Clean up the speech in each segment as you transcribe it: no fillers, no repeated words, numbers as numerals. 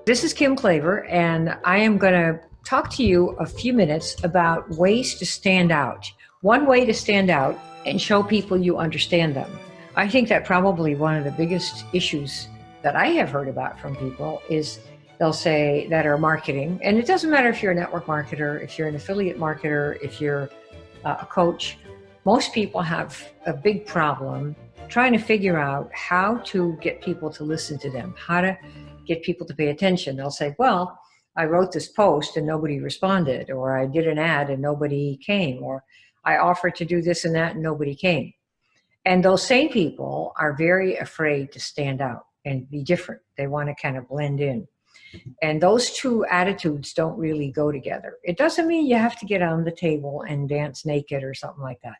This is Kim Klaver, and I am going to talk to you a few minutes about ways to stand out. One way to stand out and show people you understand them. I think that probably one of the biggest issues that I have heard about from people is they'll say that are marketing, and it doesn't matter if you're a network marketer, if you're an affiliate marketer, if you're a coach. Most people have a big problem trying to figure out how to get people to listen to them, how to get people to pay attention. They'll say, well, I wrote this post and nobody responded, or I did an ad and nobody came, or I offered to do this and that and nobody came. And those same people are very afraid to stand out and be different. They want to kind of blend in. And those two attitudes don't really go together. It doesn't mean you have to get on the table and dance naked or something like that.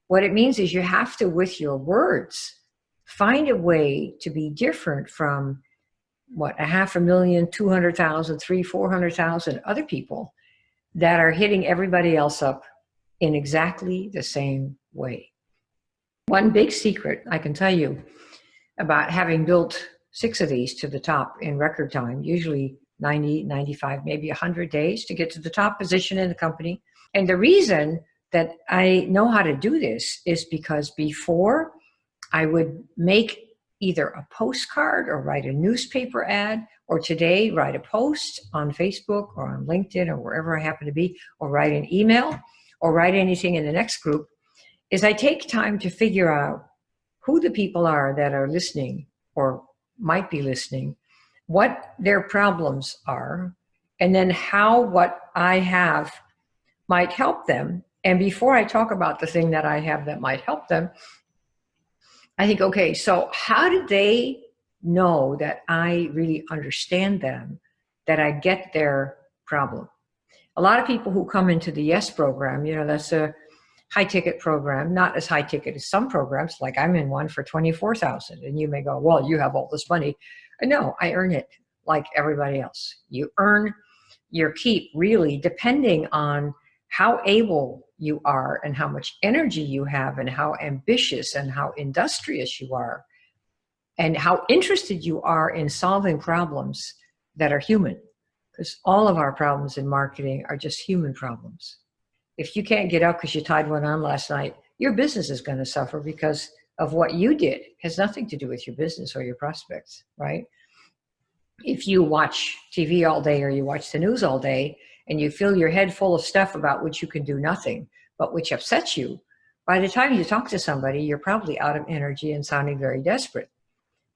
What it means is you have to, with your words, find a way to be different from 500,000, 200,000, 300,000, 400,000 other people that are hitting everybody else up in exactly the same way. One big secret I can tell you about having built 6 of these to the top in record time, usually 90, 95, maybe 100 days to get to the top position in the company. And the reason that I know how to do this is because before I would make either a postcard or write a newspaper ad, or today write a post on Facebook or on LinkedIn or wherever I happen to be, or write an email or write anything in the next group, is I take time to figure out who the people are that are listening or might be listening, what their problems are, and then how what I have might help them. And before I talk about the thing that I have that might help them, I think, okay, so how did they know that I really understand them, that I get their problem? A lot of people who come into the YES program, that's a high ticket program, not as high ticket as some programs, like I'm in one for 24,000. And you may go, well, you have all this money. No, I earn it like everybody else. You earn your keep really depending on how able you are and how much energy you have and how ambitious and how industrious you are and how interested you are in solving problems that are human. Because all of our problems in marketing are just human problems. If you can't get up because you tied one on last night, your business is going to suffer because of what you did. It has nothing to do with your business or your prospects, right? If you watch TV all day or you watch the news all day and you fill your head full of stuff about which you can do nothing, but which upsets you, by the time you talk to somebody, you're probably out of energy and sounding very desperate.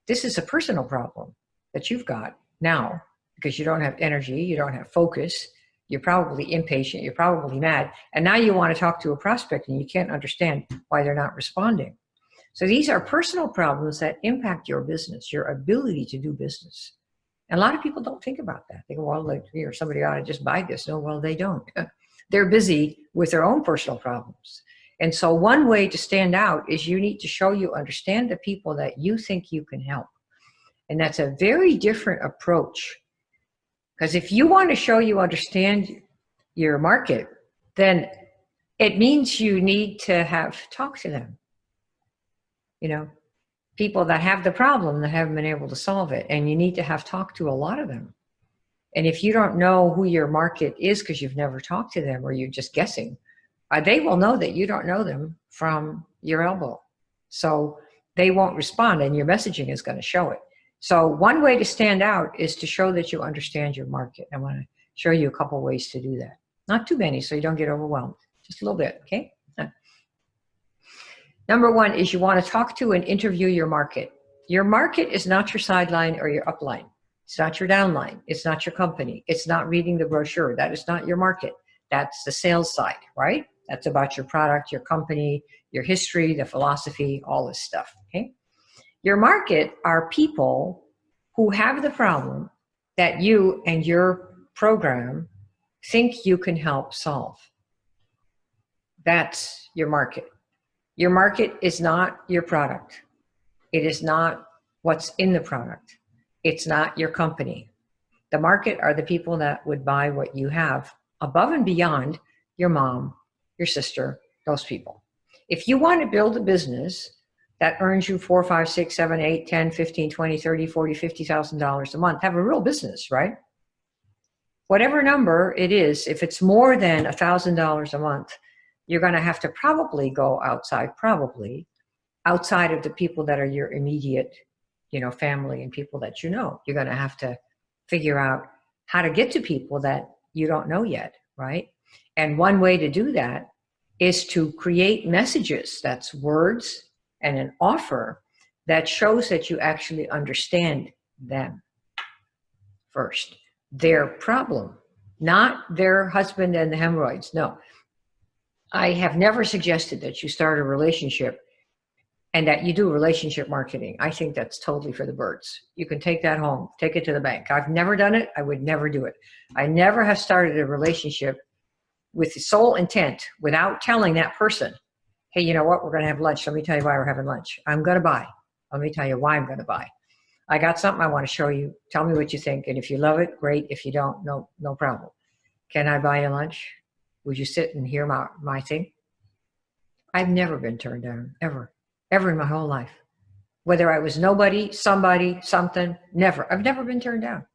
This is a personal problem that you've got now because you don't have energy, you don't have focus, you're probably impatient, you're probably mad, and now you want to talk to a prospect and you can't understand why they're not responding. So these are personal problems that impact your business, your ability to do business. And a lot of people don't think about that. They go, well, somebody ought to just buy this. No, well, they don't. They're busy with their own personal problems. And so one way to stand out is you need to show you understand the people that you think you can help. And that's a very different approach. Because if you want to show you understand your market, then it means you need to have talked to them. People that have the problem that haven't been able to solve it. And you need to have talked to a lot of them. And if you don't know who your market is because you've never talked to them or you're just guessing, they will know that you don't know them from your elbow. So they won't respond and your messaging is going to show it. So one way to stand out is to show that you understand your market. I want to show you a couple ways to do that. Not too many so you don't get overwhelmed. Just a little bit, okay? Number one is you want to talk to and interview your market. Your market is not your sideline or your upline. It's not your downline. It's not your company. It's not reading the brochure. That is not your market. That's the sales side, right? That's about your product, your company, your history, the philosophy, all this stuff, okay? Your market are people who have the problem that you and your program think you can help solve. That's your market. Your market is not your product. It is not what's in the product. It's not your company. The market are the people that would buy what you have above and beyond your mom, your sister, those people. If you want to build a business that earns you $4, $5, $6, $7, $8, $10, $15, $20, $30, $40, $50,000 a month. Have a real business, right? Whatever number it is, if it's more than $1,000 a month, you're going to have to probably go outside of the people that are your immediate, family and people that you know. You're going to have to figure out how to get to people that you don't know yet, right? And one way to do that is to create messages, that's words and an offer that shows that you actually understand them first. Their problem, not their husband and the hemorrhoids. No, I have never suggested that you start a relationship and that you do relationship marketing. I think that's totally for the birds. You can take that home, take it to the bank. I've never done it. I would never do it. I never have started a relationship with the sole intent without telling that person, hey, you know what? We're going to have lunch. Let me tell you why we're having lunch. I'm going to buy. Let me tell you why I'm going to buy. I got something I want to show you. Tell me what you think. And if you love it, great. If you don't, no problem. Can I buy you lunch? Would you sit and hear my thing? I've never been turned down, ever in my whole life. Whether I was nobody, somebody, something, never. I've never been turned down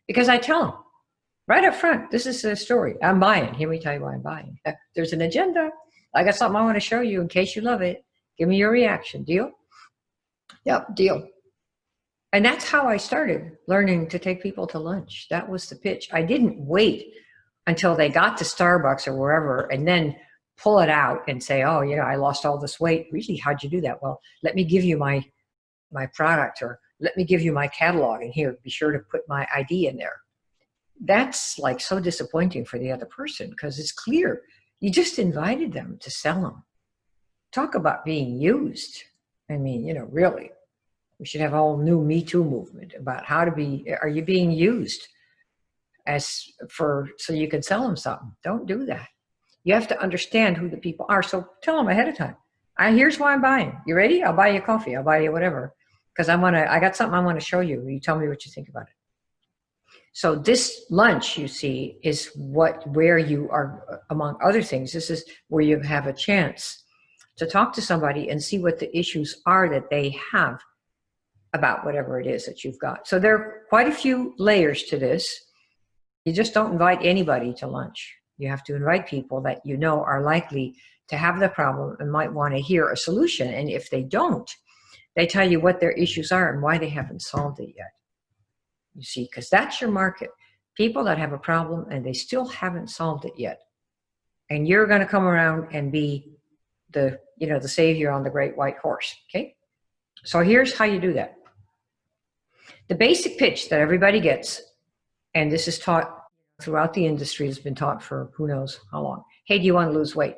because I tell them right up front, this is the story. I'm buying. Here, me tell you why I'm buying. There's an agenda. I got something I want to show you in case you love it. Give me your reaction. Deal? Yep, deal. And that's how I started learning to take people to lunch. That was the pitch. I didn't wait until they got to Starbucks or wherever and then pull it out and say, oh, I lost all this weight. Really, how'd you do that? Well, let me give you my product, or let me give you my catalog, and here, be sure to put my ID in there. That's like so disappointing for the other person because it's clear you just invited them to sell them. Talk about being used. I mean, really. We should have a whole new Me Too movement about are you being used so you can sell them something? Don't do that. You have to understand who the people are. So tell them ahead of time. Here's why I'm buying. You ready? I'll buy you coffee. I'll buy you whatever. Because I got something I want to show you. You tell me what you think about it. So this lunch, you see, is where you are, among other things, this is where you have a chance to talk to somebody and see what the issues are that they have about whatever it is that you've got. So there are quite a few layers to this. You just don't invite anybody to lunch. You have to invite people that you know are likely to have the problem and might want to hear a solution. And if they don't, they tell you what their issues are and why they haven't solved it yet. You see, because that's your market. People that have a problem and they still haven't solved it yet. And you're going to come around and be the savior on the great white horse. Okay. So here's how you do that. The basic pitch that everybody gets, and this is taught throughout the industry, has been taught for who knows how long. Hey, do you want to lose weight?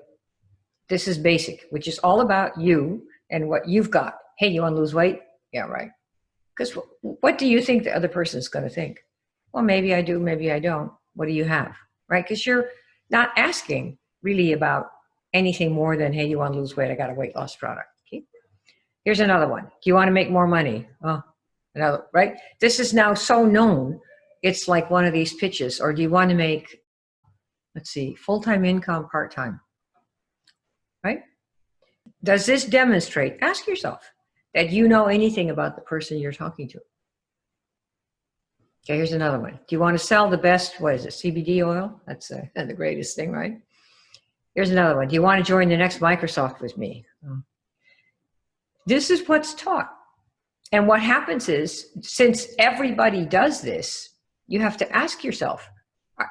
This is basic, which is all about you and what you've got. Hey, you want to lose weight? Yeah, right. Because what do you think the other person is going to think? Well, maybe I do, maybe I don't. What do you have? Right? Because you're not asking really about anything more than, hey, you want to lose weight? I got a weight loss product. Okay. Here's another one. Do you want to make more money? Oh, another, right? This is now so known. It's like one of these pitches. Or do you want to make, full-time income, part-time? Right? Does this demonstrate, ask yourself, that you know anything about the person you're talking to? Okay, here's another one. Do you want to sell the best, CBD oil? That's the greatest thing, right? Here's another one. Do you want to join the next Microsoft with me? Oh. This is what's taught. And what happens is, since everybody does this, you have to ask yourself,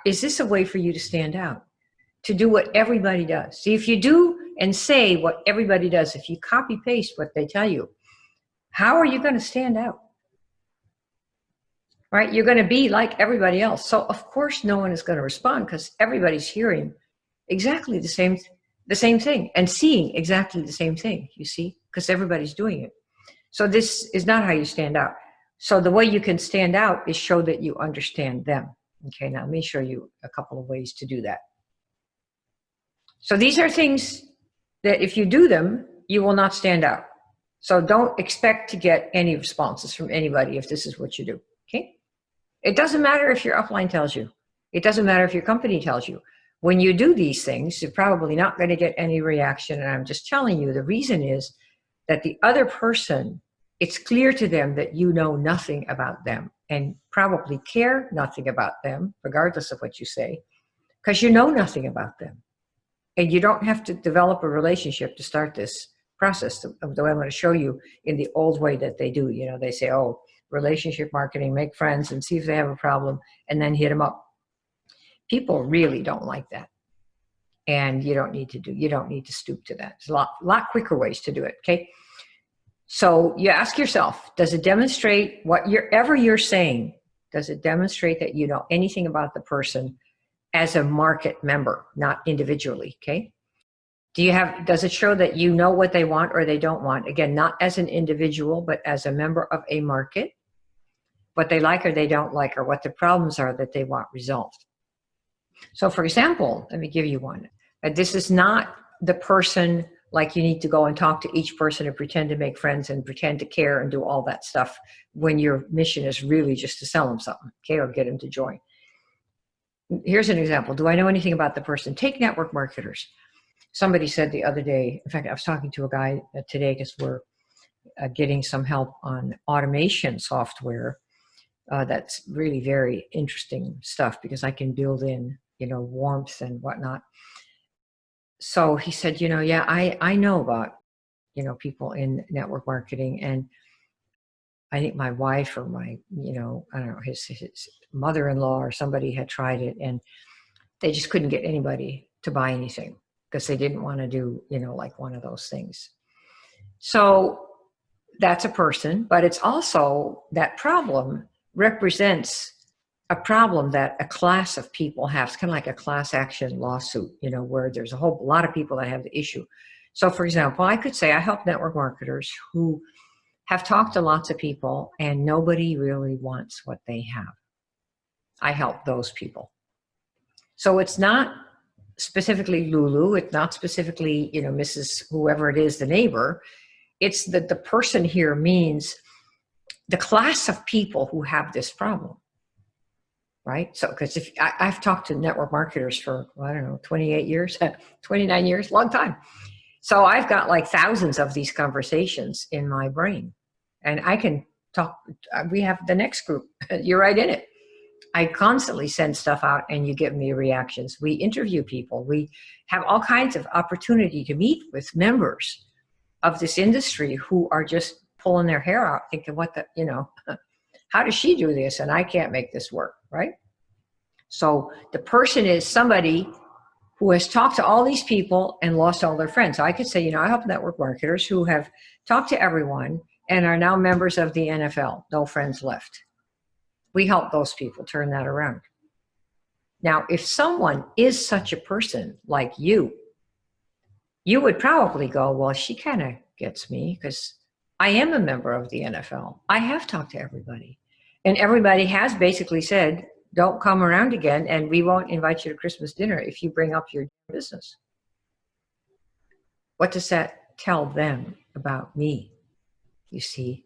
is this a way for you to stand out? To do what everybody does? See, if you do and say what everybody does, if you copy paste what they tell you, how are you going to stand out? Right? You're going to be like everybody else. So of course no one is going to respond because everybody's hearing exactly the same thing and seeing exactly the same thing, you see, because everybody's doing it. So this is not how you stand out. So the way you can stand out is show that you understand them. Okay, now let me show you a couple of ways to do that. So these are things that if you do them, you will not stand out. So don't expect to get any responses from anybody if this is what you do, okay? It doesn't matter if your upline tells you. It doesn't matter if your company tells you. When you do these things, you're probably not going to get any reaction. And I'm just telling you, the reason is that the other person, it's clear to them that you know nothing about them and probably care nothing about them, regardless of what you say, because you know nothing about them. And you don't have to develop a relationship to start this process, the way I'm going to show you in the old way that they do. You know, they say, oh, relationship marketing, make friends and see if they have a problem and then hit them up. People really don't like that. And you don't need to stoop to that. There's a lot quicker ways to do it, okay? So you ask yourself, does it demonstrate whatever you're saying, does it demonstrate that you know anything about the person as a market member, not individually, okay? Does it show that you know what they want or they don't want? Again, not as an individual, but as a member of a market, what they like or they don't like, or what the problems are that they want resolved. So for example, let me give you one. This is not the person like you need to go and talk to each person and pretend to make friends and pretend to care and do all that stuff when your mission is really just to sell them something, okay, or get them to join. Here's an example. Do I know anything about the person? Take network marketers. Somebody said the other day, in fact, I was talking to a guy today because we're getting some help on automation software. That's really very interesting stuff because I can build in, warmth and whatnot. So he said, yeah, I know about, people in network marketing, and I think my wife or my, I don't know, his mother-in-law or somebody had tried it and they just couldn't get anybody to buy anything because they didn't want to do, like one of those things. So that's a person, but it's also that problem represents a problem that a class of people have. It's kind of like a class action lawsuit, where there's a whole lot of people that have the issue. So for example, I could say I help network marketers who have talked to lots of people and nobody really wants what they have. I help those people. So it's not specifically Lulu. It's not specifically, Mrs. whoever it is, the neighbor. It's that the person here means the class of people who have this problem, right? So, because I've talked to network marketers for, 28 years, 29 years, long time. So I've got like thousands of these conversations in my brain. And I can talk, we have the next group, you're right in it. I constantly send stuff out and you give me reactions. We interview people. We have all kinds of opportunity to meet with members of this industry who are just pulling their hair out thinking, how does she do this? And I can't make this work, right? So the person is somebody who has talked to all these people and lost all their friends. So I could say, I help network marketers who have talked to everyone and are now members of the NFL, no friends left. We help those people turn that around. Now, if someone is such a person like you would probably go, well, she kind of gets me because I am a member of the NFL. I have talked to everybody. And everybody has basically said, don't come around again and we won't invite you to Christmas dinner if you bring up your business. What does that tell them about me? You see,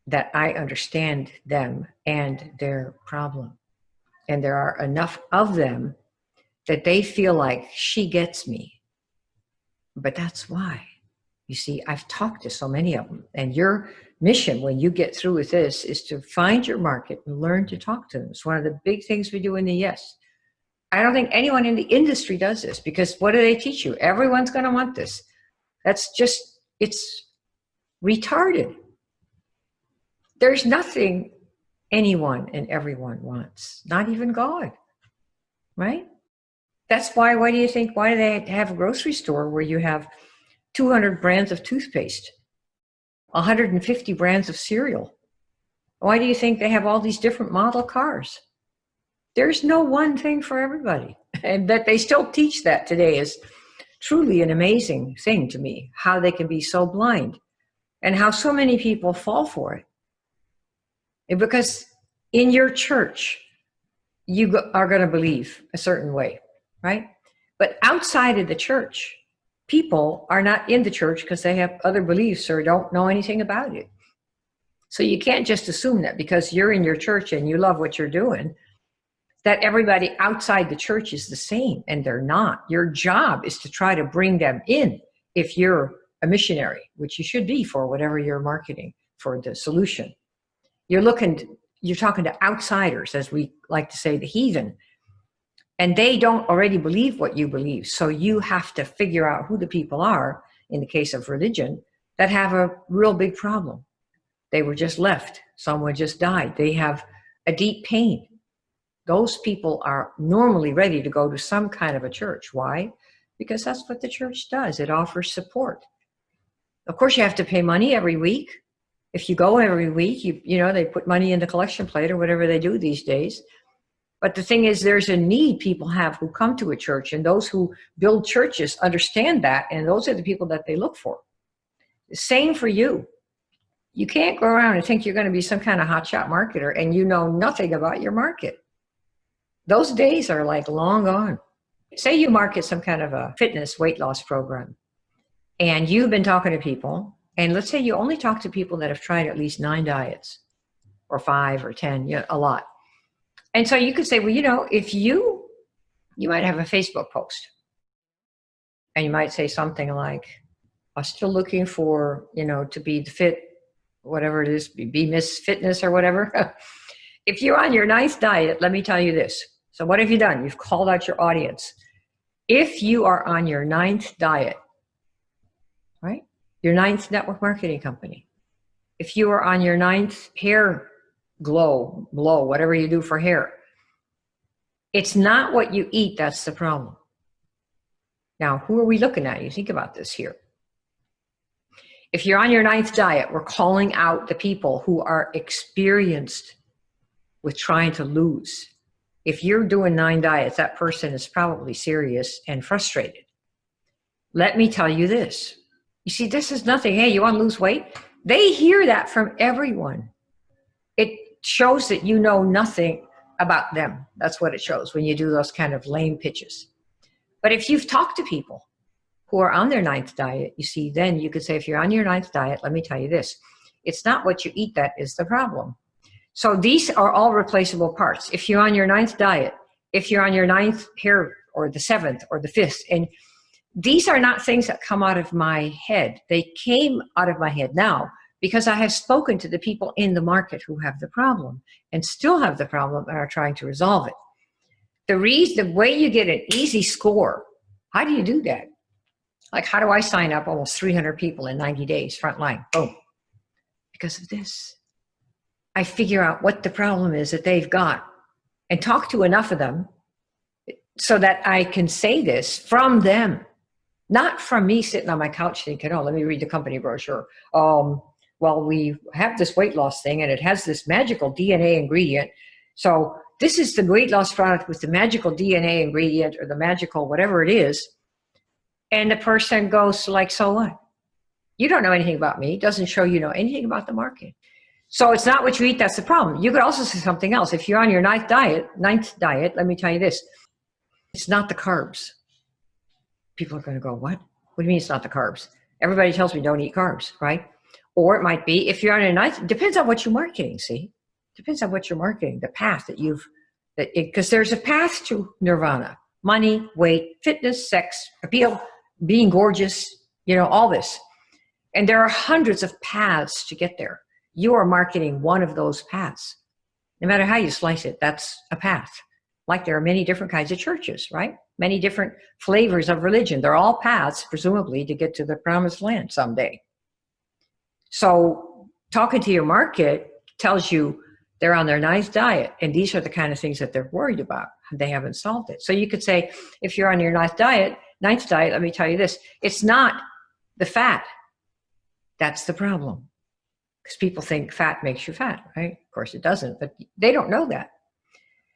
that I understand them and their problem. And there are enough of them that they feel like she gets me. But that's why. You see, I've talked to so many of them. And your mission when you get through with this is to find your market and learn to talk to them. It's one of the big things we do in the Yes. I don't think anyone in the industry does this because what do they teach you? Everyone's going to want this. It's retarded. There's nothing anyone and everyone wants, not even God, right? That's why do they have a grocery store where you have 200 brands of toothpaste, 150 brands of cereal? Why do you think they have all these different model cars? There's no one thing for everybody. And that they still teach that today is truly an amazing thing to me, how they can be so blind and how so many people fall for it. Because in your church, you are going to believe a certain way, right? But outside of the church, people are not in the church because they have other beliefs or don't know anything about it. So you can't just assume that because you're in your church and you love what you're doing, that everybody outside the church is the same, and they're not. Your job is to try to bring them in if you're a missionary, which you should be for whatever you're marketing for the solution. You're talking to outsiders, as we like to say, the heathen, and they don't already believe what you believe. So you have to figure out who the people are, in the case of religion, that have a real big problem. They were just left. Someone just died. They have a deep pain. Those people are normally ready to go to some kind of a church. Why? Because that's what the church does. It offers support. Of course, you have to pay money every week. If you go every week, you know, they put money in the collection plate or whatever they do these days. But the thing is, there's a need people have who come to a church, and those who build churches understand that, and those are the people that they look for. Same for you. You can't go around and think you're going to be some kind of hotshot marketer and you know nothing about your market. Those days are like long gone. Say you market some kind of a fitness weight loss program, and you've been talking to people, and let's say you only talk to people that have tried at least 9 diets, or 5 or 10, you know, a lot. And so you could say, well, you know, if you might have a Facebook post, and you might say something like, I'm still looking for, you know, to be the fit, whatever it is, be Miss Fitness or whatever. If you're on your 9th diet, let me tell you this. So what have you done? You've called out your audience. If you are on your 9th diet, right? Your 9th network marketing company. If you are on your 9th hair glow, whatever you do for hair, it's not what you eat that's the problem. Now, who are we looking at? You think about this here. If you're on your 9th diet, we're calling out the people who are experienced with trying to lose. If you're doing 9 diets, that person is probably serious and frustrated. Let me tell you this. You see, this is nothing. Hey, you want to lose weight? They hear that from everyone. It shows that you know nothing about them. That's what it shows when you do those kind of lame pitches. But if you've talked to people who are on their 9th diet, you see, then you could say, if you're on your 9th diet, let me tell you this. It's not what you eat that is the problem. So these are all replaceable parts. If you're on your 9th diet, if you're on your 9th hair, or the 7th or the 5th, and these are not things that come out of my head. They came out of my head now because I have spoken to the people in the market who have the problem and still have the problem and are trying to resolve it. The way you get an easy score, how do you do that? Like, how do I sign up almost 300 people in 90 days, frontline? Boom. Because of this. I figure out what the problem is that they've got and talk to enough of them so that I can say this from them, not from me sitting on my couch thinking, oh, let me read the company brochure. Well, we have this weight loss thing and it has this magical DNA ingredient. So this is the weight loss product with the magical DNA ingredient or the magical whatever it is. And the person goes like, so what? You don't know anything about me. It doesn't show you know anything about the market. So it's not what you eat that's the problem. You could also say something else. If you're on your 9th diet, let me tell you this. It's not the carbs. People are going to go, what? What do you mean it's not the carbs? Everybody tells me don't eat carbs, right? Or it might be, if you're on a 9th, depends on what you're marketing, see? Depends on what you're marketing, the path that because there's a path to nirvana. Money, weight, fitness, sex, appeal, being gorgeous, you know, all this. And there are hundreds of paths to get there. You are marketing one of those paths. No matter how you slice it, that's a path. Like there are many different kinds of churches, right? Many different flavors of religion. They're all paths, presumably, to get to the promised land someday. So talking to your market tells you they're on their 9th diet, and these are the kind of things that they're worried about. They haven't solved it. So you could say, if you're on your 9th diet, let me tell you this. It's not the fat. That's the problem. Because people think fat makes you fat, right? Of course it doesn't, but they don't know that.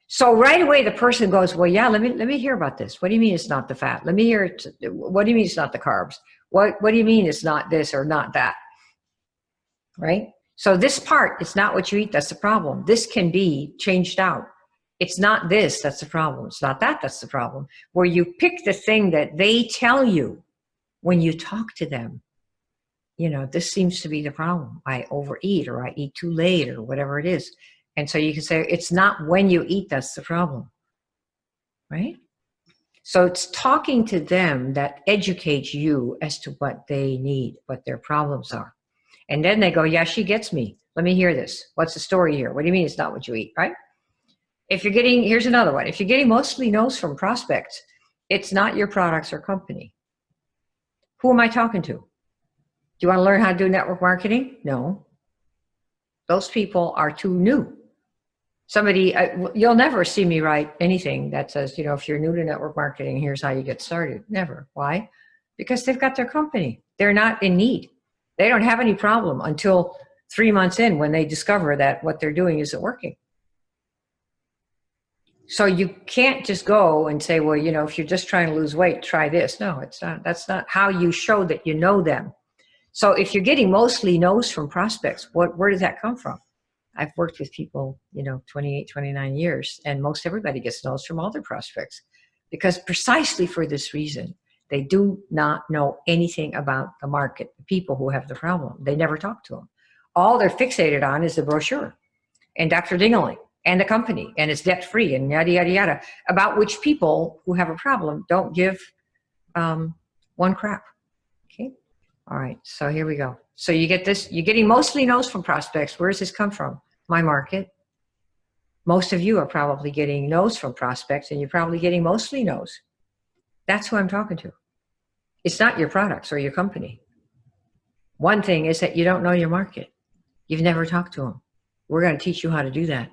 So right away the person goes, well, yeah, let me hear about this. What do you mean it's not the fat? Let me hear it. What do you mean it's not the carbs? What do you mean it's not this or not that? Right? So this part, it's not what you eat, that's the problem. This can be changed out. It's not this, that's the problem. It's not that, that's the problem. Where you pick the thing that they tell you when you talk to them. You know, this seems to be the problem. I overeat or I eat too late or whatever it is. And so you can say, it's not when you eat that's the problem. Right? So it's talking to them that educates you as to what they need, what their problems are. And then they go, yeah, she gets me. Let me hear this. What's the story here? What do you mean it's not what you eat, right? If you're getting, here's another one. If you're getting mostly no's from prospects, it's not your products or company. Who am I talking to? Do you want to learn how to do network marketing? No. Those people are too new. Somebody, you'll never see me write anything that says, if you're new to network marketing, here's how you get started. Never. Why? Because they've got their company. They're not in need. They don't have any problem until 3 months in when they discover that what they're doing isn't working. So you can't just go and say, well, if you're just trying to lose weight, try this. No, it's not. That's not how you show that you know them. So if you're getting mostly no's from prospects, where does that come from? I've worked with people, 28, 29 years, and most everybody gets no's from all their prospects, because precisely for this reason, they do not know anything about the market, the people who have the problem. They never talk to them. All they're fixated on is the brochure and Dr. Dingaling and the company, and it's debt-free and yada, yada, yada, about which people who have a problem don't give one crap. Okay. All right. So here we go. So you get this, you're getting mostly no's from prospects. Where does this come from? My market. Most of you are probably getting no's from prospects, and you're probably getting mostly no's. That's who I'm talking to. It's not your products or your company. One thing is that you don't know your market. You've never talked to them. We're going to teach you how to do that.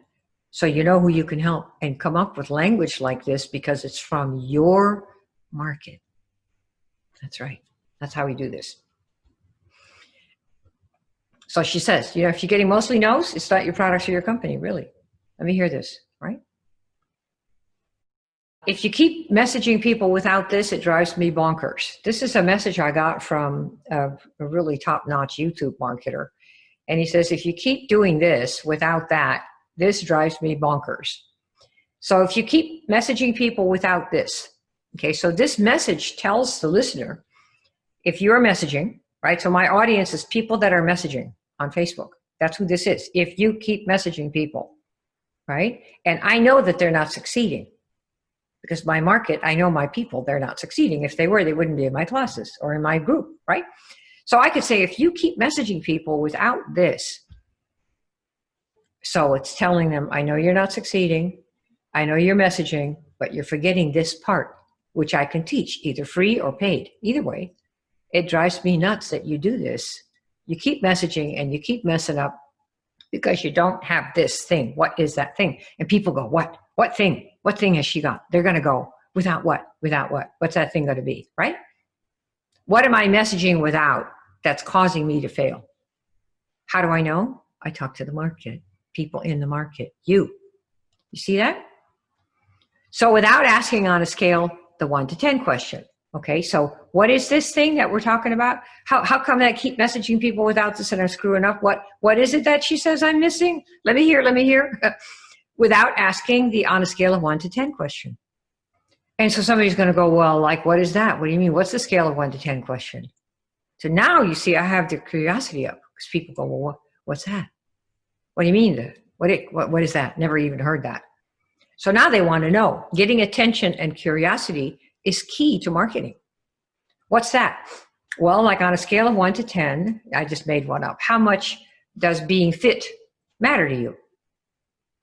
So you know who you can help and come up with language like this because it's from your market. That's right. That's how we do this. So she says, if you're getting mostly no's, it's not your products or your company, really. Let me hear this, right? If you keep messaging people without this, it drives me bonkers. This is a message I got from a really top-notch YouTube marketer. And he says, if you keep doing this without that, this drives me bonkers. So if you keep messaging people without this, okay, so this message tells the listener, if you're messaging, right? So my audience is people that are messaging on Facebook. That's who this is. If you keep messaging people, right? And I know that they're not succeeding because my market, I know my people, they're not succeeding. If they were, they wouldn't be in my classes or in my group, right? So I could say, if you keep messaging people without this, so it's telling them, I know you're not succeeding. I know you're messaging, but you're forgetting this part, which I can teach, either free or paid. Either way, it drives me nuts that you do this. You keep messaging and you keep messing up because you don't have this thing. What is that thing? And people go, what? What thing? What thing has she got? They're going to go, without what? Without what? What's that thing going to be, right? What am I messaging without that's causing me to fail? How do I know? I talk to the market, people in the market, you see that? So without asking on a scale, the 1 to 10 question. Okay, so what is this thing that we're talking about? How come that I keep messaging people without this and I'm screwing up? What is it that she says I'm missing? Let me hear. Without asking the on a scale of 1 to 10 question. And so somebody's going to go, well, like, what is that? What do you mean? What's the scale of 1 to 10 question? So now you see, I have the curiosity up because people go, well, what's that? What do you mean? What is that? Never even heard that. So now they want to know. Getting attention and curiosity is key to marketing. What's that? Well, like on a scale of 1 to 10, I just made one up. How much does being fit matter to you?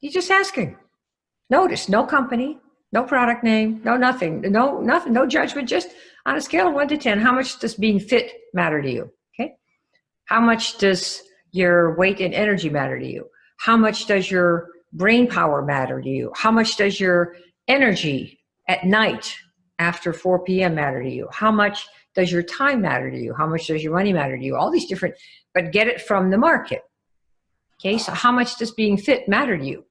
You're just asking. Notice, no company, no product name, no nothing, no judgment, just on a scale of 1 to 10, how much does being fit matter to you? Okay. How much does your weight and energy matter to you? How much does your brain power matter to you? How much does your energy at night after 4 p.m. matter to you? How much does your time matter to you? How much does your money matter to you? All these different, but get it from the market. Okay, so how much does being fit matter to you?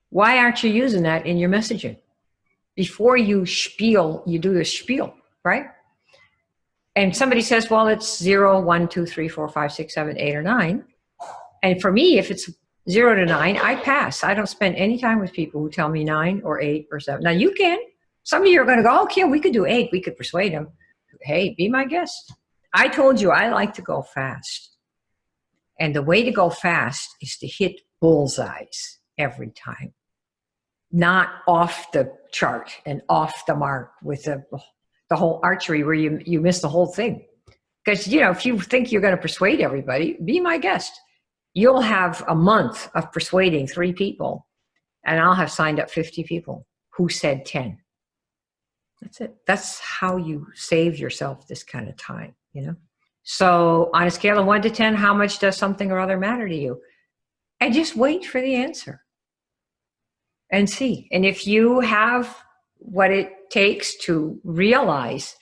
Why aren't you using that in your messaging? Before you spiel, you do a spiel, right? And somebody says, well, it's 0, 1, 2, 3, 4, 5, 6, 7, 8, or 9. And for me, if it's 0 to 9, I pass. I don't spend any time with people who tell me 9 or 8 or 7. Now you can. Some of you are going to go, okay, we could do 8. We could persuade them. Hey, be my guest. I told you I like to go fast. And the way to go fast is to hit bullseyes every time. not off the chart and off the mark with the whole archery where you miss the whole thing. Because, if you think you're going to persuade everybody, be my guest. You'll have a month of persuading 3 people, and I'll have signed up 50 people who said 10. That's it. That's how you save yourself this kind of time, So on a scale of 1 to 10, how much does something or other matter to you? And just wait for the answer and see. And if you have what it takes to realize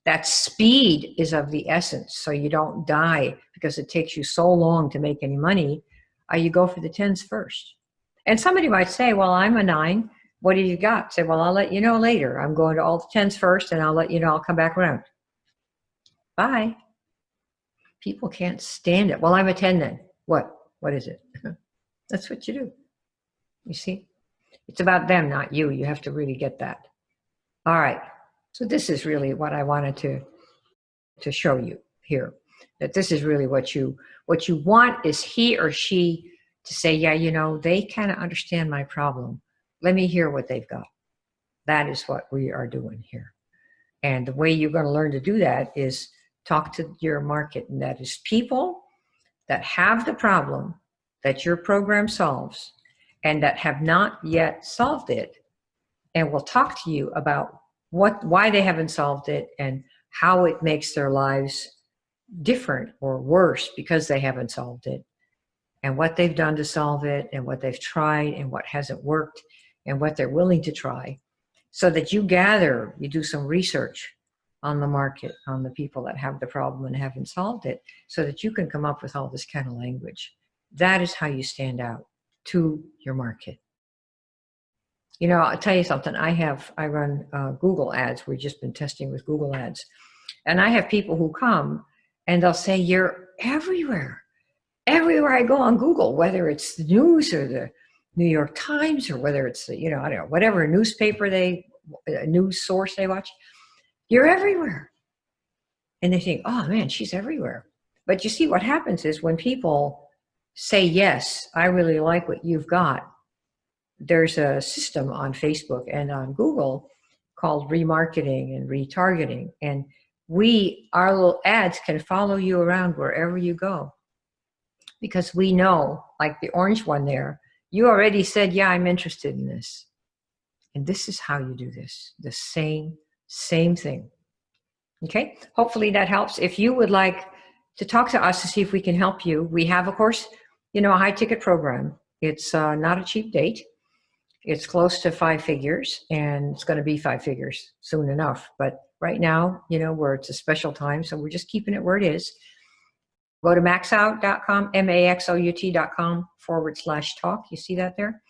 that speed is of the essence, so you don't die because it takes you so long to make any money, you go for the 10s first. And somebody might say, well, I'm a 9. What do you got? Say, well, I'll let you know later. I'm going to all the 10s first, and I'll let you know. I'll come back around. Bye. People can't stand it. Well, I'm a 10 then. What? What is it? That's what you do. You see? It's about them, not you. You have to really get that. All right. So this is really what I wanted to show you here. That this is really what you want is he or she to say, yeah, they kind of understand my problem. Let me hear what they've got. That is what we are doing here. And the way you're going to learn to do that is talk to your market. And that is people that have the problem that your program solves and that have not yet solved it, and will talk to you about why they haven't solved it and how it makes their lives different or worse because they haven't solved it, and what they've done to solve it, and what they've tried and what hasn't worked and what they're willing to try, so that you do some research on the market, on the people that have the problem and haven't solved it, so that you can come up with all this kind of language. That is how you stand out to your market. I'll tell you something. I run Google ads. We've just been testing with Google ads. And I have people who come and they'll say, you're everywhere. Everywhere I go on Google, whether it's the news or the New York Times, or whether it's the, I don't know, whatever news source they watch, you're everywhere. And they think, oh man, she's everywhere. But you see what happens is when people say, yes, I really like what you've got, there's a system on Facebook and on Google called remarketing and retargeting. And our little ads can follow you around wherever you go. Because we know, like the orange one there, you already said, yeah, I'm interested in this. And this is how you do this. The same thing. Okay? Hopefully that helps. If you would like to talk to us to see if we can help you, we have, of course, a high ticket program. It's not a cheap date. It's close to 5 figures, and it's going to be 5 figures soon enough. But right now, where it's a special time, so we're just keeping it where it is. Go to maxout.com, maxout.com/talk. You see that there?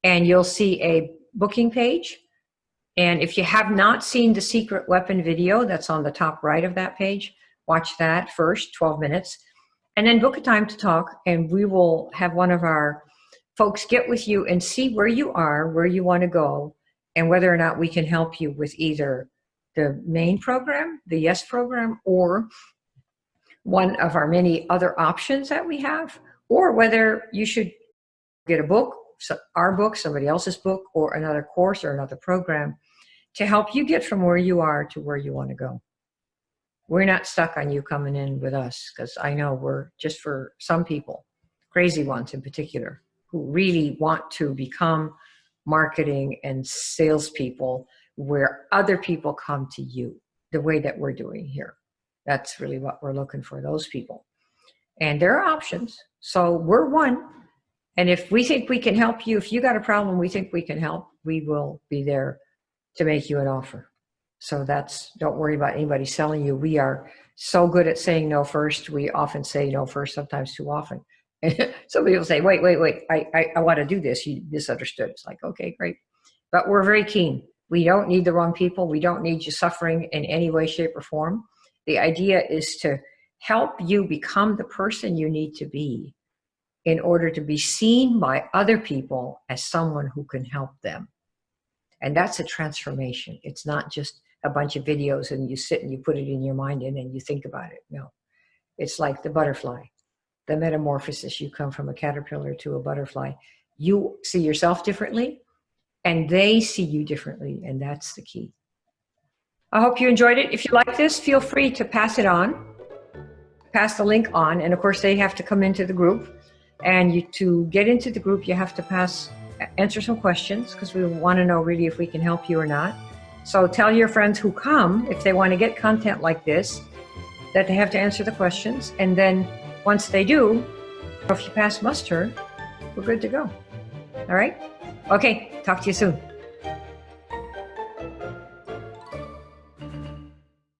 And you'll see a booking page. And if you have not seen the secret weapon video, that's on the top right of that page, watch that first, 12 minutes, and then book a time to talk, and we will have one of our folks get with you and see where you are, where you want to go, and whether or not we can help you with either the main program, the Yes program, or one of our many other options that we have, or whether you should get a book, our book, somebody else's book, or another course or another program to help you get from where you are to where you want to go. We're not stuck on you coming in with us, because I know we're just for some people, crazy ones in particular, who really want to become marketing and salespeople where other people come to you the way that we're doing here. That's really what we're looking for, those people. And there are options. So we're one. And if we think we can help you, if you got a problem we think we can help, we will be there to make you an offer. So don't worry about anybody selling you. We are so good at saying no first. We often say no first, sometimes too often. Somebody will say, wait, I want to do this. You misunderstood. It's like, okay, great. But we're very keen. We don't need the wrong people. We don't need you suffering in any way, shape, or form. The idea is to help you become the person you need to be in order to be seen by other people as someone who can help them. And that's a transformation. It's not just a bunch of videos and you sit and you put it in your mind and then you think about it. No, it's like the butterfly, the metamorphosis. You come from a caterpillar to a butterfly. You see yourself differently, and they see you differently, and that's the key. I hope you enjoyed it. If you like this, feel free to pass it on, pass the link on, and of course they have to come into the group. And to get into the group, you have to answer some questions, because we want to know really if we can help you or not. So tell your friends who come, if they want to get content like this, that they have to answer the questions. And then once they do, if you pass muster, we're good to go. All right? Okay, talk to you soon.